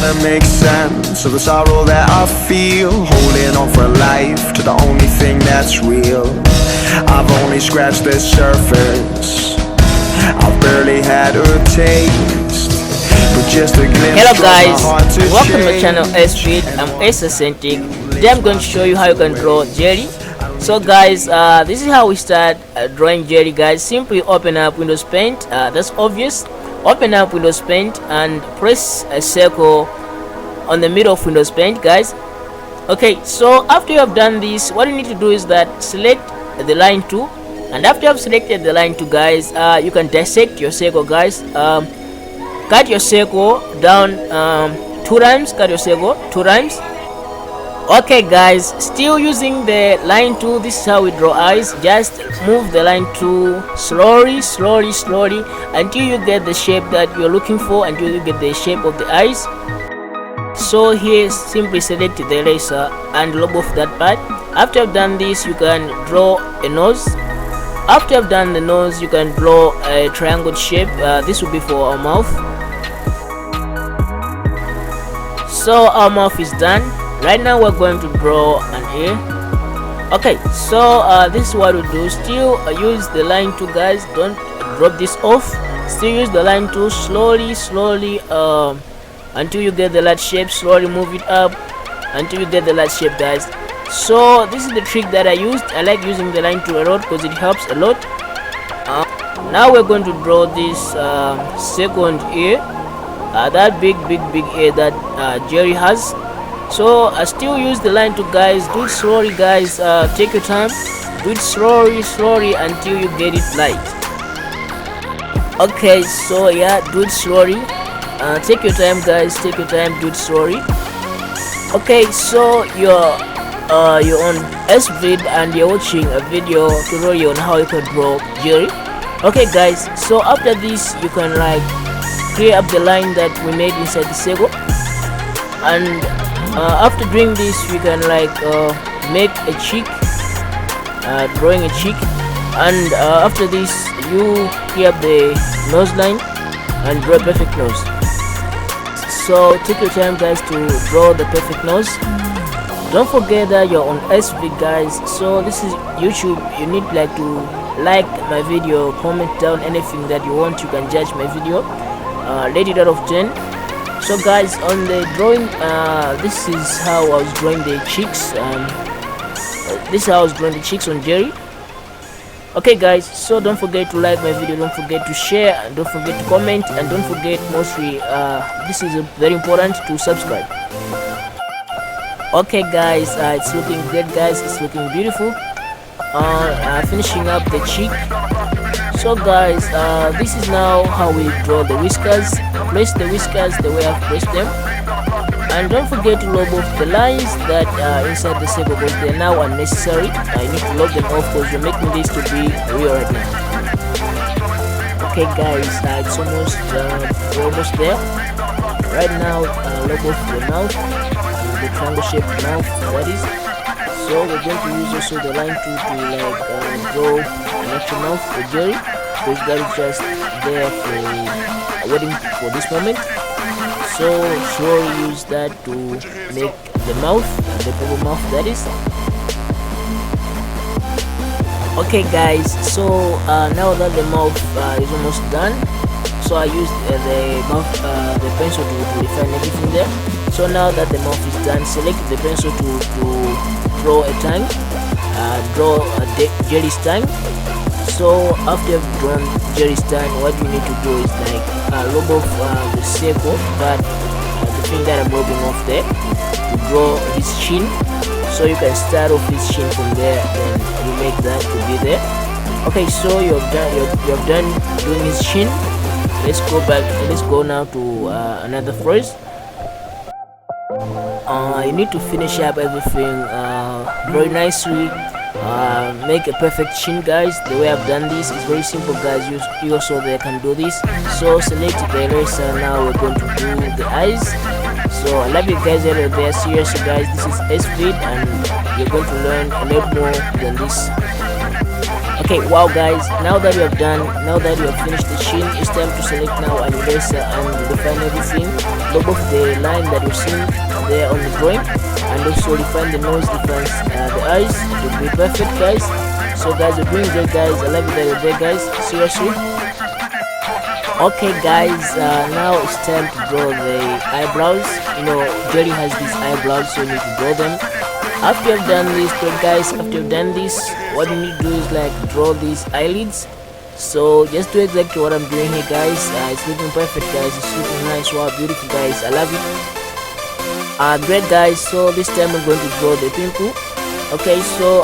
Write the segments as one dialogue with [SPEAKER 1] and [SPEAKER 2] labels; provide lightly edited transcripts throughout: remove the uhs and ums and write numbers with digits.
[SPEAKER 1] to make sense of the sorrow that I feel, holding on for life to the only thing that's real. I've only scratched the surface, I've barely had a taste, but just a glimpse.
[SPEAKER 2] Hello
[SPEAKER 1] draws my
[SPEAKER 2] guys,
[SPEAKER 1] heart to
[SPEAKER 2] welcome to my
[SPEAKER 1] change.
[SPEAKER 2] channel S-Feed. I'm Acentic. Today I'm going to show you how you can draw Jerry. So guys, this is how we start drawing Jerry, guys. Simply open up Windows Paint, that's obvious. Open up Windows Paint and press a circle on the middle of Windows Paint, guys. Okay, so after you have done this, what you need to do is that select the line 2, and after you have selected the line 2, guys, you can dissect your circle, guys. Cut your circle down 2 times. Cut your circle 2 times. Okay guys, still using the line 2, this is how we draw eyes. Just move the line 2 slowly until you get the shape that you're looking for, until you get the shape of the eyes. So here, simply select the eraser and log off that part. After you've done this, you can draw a nose. After you've done the nose, you can draw a triangle shape. This will be for our mouth. So our mouth is done. Right now we're going to draw an ear. Okay, so this is what we do. Still use the line 2, guys. Don't drop this off. Still use the line 2 slowly until you get the large shape. Slowly move it up until you get the large shape, guys. So this is the trick that I used. I like using the line 2 a lot because it helps a lot. Now we're going to draw this second ear, that big ear that Jerry has. So I still use the line 2, guys. Do it slowly, guys. Take your time. Do it slowly until you get it light. Okay, so yeah, do it slowly. Take your time, guys. Take your time. Do it slowly. Okay, so you're on S-Vid and you're watching a video tutorial on how you can draw Jerry. Okay, guys. So after this, you can like clear up the line that we made inside the circle, and after doing this, we can like make a cheek, drawing a cheek, and after this, you clear up the nose line and draw a perfect nose. So take your time, guys, to draw the perfect nose. Don't forget that you're on S-Vid, guys. So this is YouTube. You need like to like my video, comment down anything that you want. You can judge my video, rate it out of 10. So guys, on the drawing, this is how I was drawing the cheeks. This is how I was drawing the cheeks on Jerry. Okay guys, so don't forget to like my video, don't forget to share, and don't forget to comment, and don't forget, mostly this is very important, to subscribe. Okay guys, it's looking great, guys. It's looking beautiful. Finishing up the cheek. So guys, this is now how we draw the whiskers. Place the whiskers the way I've placed them, and don't forget to log off the lines that are inside the circle because they are now unnecessary. I need to log them off because you're making this to be real right now. Okay guys, it's almost we're almost there. Right now, log off the mouth, the triangle shaped mouth, that is. So we're going to use also the line 2 to like draw an actual mouth for Jerry, because that is just there for waiting for this moment. So slowly use that to make the mouth, the proper mouth, that is. Okay guys, so now that the mouth is almost done, so I used the pencil to define everything there. So now that the mouth is done, select the pencil to draw a tongue, draw Jerry's tongue. So after you've drawn Jerry's tongue, what you need to do is like log off the circle, but the thing that I'm logging off there, to draw his chin. So you can start off his chin from there, then you make that to be there. Okay, so you have done doing his chin. Let's go back. Let's go now to another phrase. You need to finish up everything very nicely. Make a perfect chin, guys. The way I've done this is very simple, guys. You also there can do this. So select the eraser. Now we're going to do the eyes. So I love you guys out there. Seriously guys, this is S-Vid and you're going to learn a lot more than this. Okay, wow guys, now that you have finished the sheen, it's time to select now an eraser and define everything. Look of the line that you've seen there on the drawing, and also define the nose, define the eyes. It will be perfect guys. So guys, you're doing great guys. I love you that you're there guys, seriously. Okay guys, now it's time to draw the eyebrows. You know, Jerry has these eyebrows, so you need to draw them. After you've done this, guys, what you need to do is like draw these eyelids. So just do exactly what I'm doing here guys. It's looking perfect guys, it's looking nice. Wow, beautiful guys, I love it. Great guys, so this time I'm going to draw the pimple. Okay, so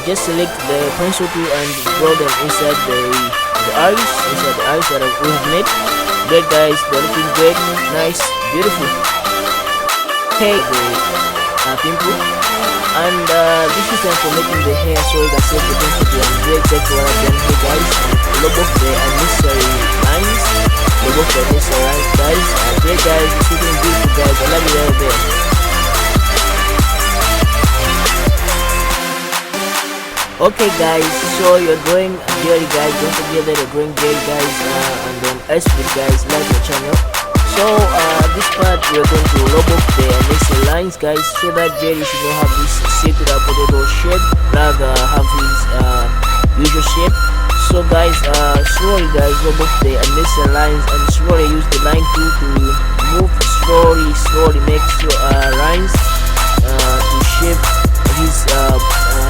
[SPEAKER 2] just select the pencil tool and draw them inside the eyes that we have made. Great guys, they're looking great, nice, beautiful. Okay, the pimple. And this is time for making the hair, so you can set the pencil tool and do exactly what I've done here guys. Log off the unnecessary lines. Log off the unnecessary lines guys. Great guys, it's looking beautiful guys, I love you right there. Okay guys, so you're drawing Jerry guys, don't forget that you're drawing Jerry guys, and then SVid guys, like the channel. So this part we're going to log off the unnecessary lines guys, so that Jerry should not have this circular potato shape, rather have his usual shape. So guys, slowly guys, log off the unnecessary lines and slowly use the line tool to move slowly make your lines to shape his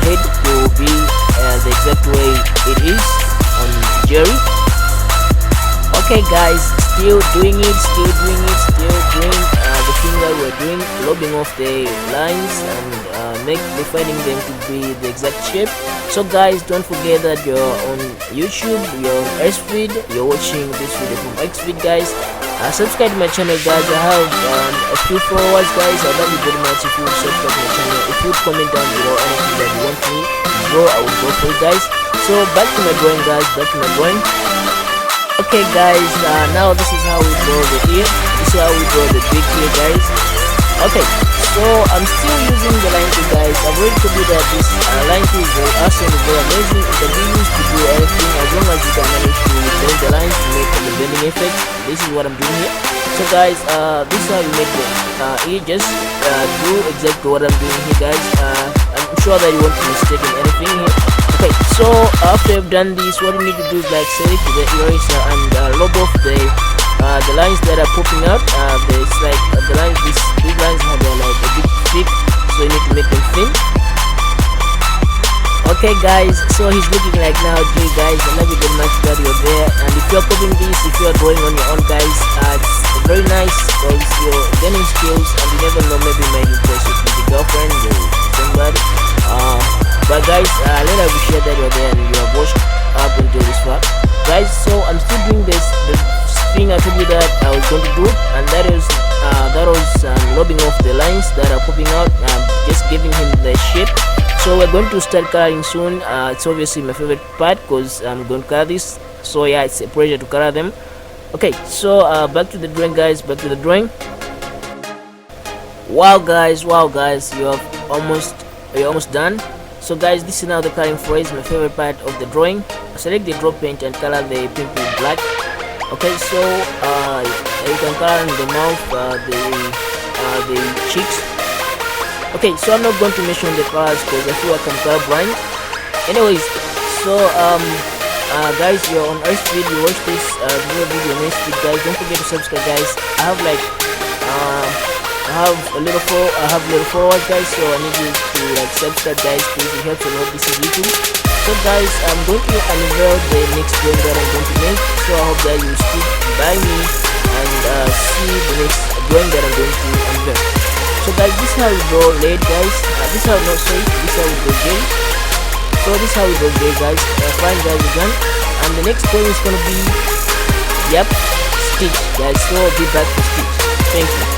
[SPEAKER 2] head to be the exact way it is on Jerry. Okay guys, still doing the thing that we're doing, logging off the lines and defining them to be the exact shape. So guys, don't forget that you're on YouTube, you're on SVid, you're watching this video from XVid guys. Subscribe to my channel guys. I have a few followers guys. I love you very much if you would subscribe to my channel. If you would comment down below anything that you want me to draw, I will go for it guys. So back to my drawing guys, Okay guys, now this is how we draw the ear. This is how we draw the big ear guys. Okay, so I'm still using the line tool guys. I've already told you that this line tool is very awesome, very amazing. It can be used to do anything as long as you can manage to bend the lines to make the bending effect. This is what I'm doing here. So guys, this is how you make the ear. Just do exactly what I'm doing here guys. I'm sure that you won't be mistaken anything here. Okay, so after you've done this, what you need to do is like select the eraser and log off the lines that are popping out. It's like the lines, these lines have like a bit thick, so you need to make them thin. Okay guys, so he's looking like now G guys. I love you very much that you're there, and if you're copying this, if you're drawing on your own guys, it's very nice because you're gaining skills and you never know, maybe you might impress with your girlfriend or somebody. But guys, let us be sure that you're there and you have watched up until this far guys. So I'm still doing the thing I told you that I was going to do, and that was lobbing off the lines that are popping out, just giving him the shape. So we're going to start coloring soon. It's obviously my favorite part because I'm going to color this. So yeah, it's a pleasure to color them. Okay, so back to the drawing guys, back to the drawing. Wow guys, you're almost done. So guys, this is now the coloring phase, my favorite part of the drawing. Select the draw paint and color the pimple black. Okay, so you can color in the mouth, the cheeks. Okay, so I'm not going to mention the colors because I feel like I'm colorblind. Anyways, so guys, you're on SVid, you watch this video on SVid guys. Don't forget to subscribe guys. I have like I have little followers guys, so I need you to like subscribe guys, please. It helps a lot. This is YouTube. So guys, I'm going to unveil the next drawing that I'm going to make, so I hope that you stick by me and see the next drawing that I'm going to unveil. So guys, this is how we draw lead guys. This is how we draw gay. So this is how we draw gay guys. Fine guys, we're done. And the next drawing is gonna be Stitch guys. So be back to Stitch. Thank you.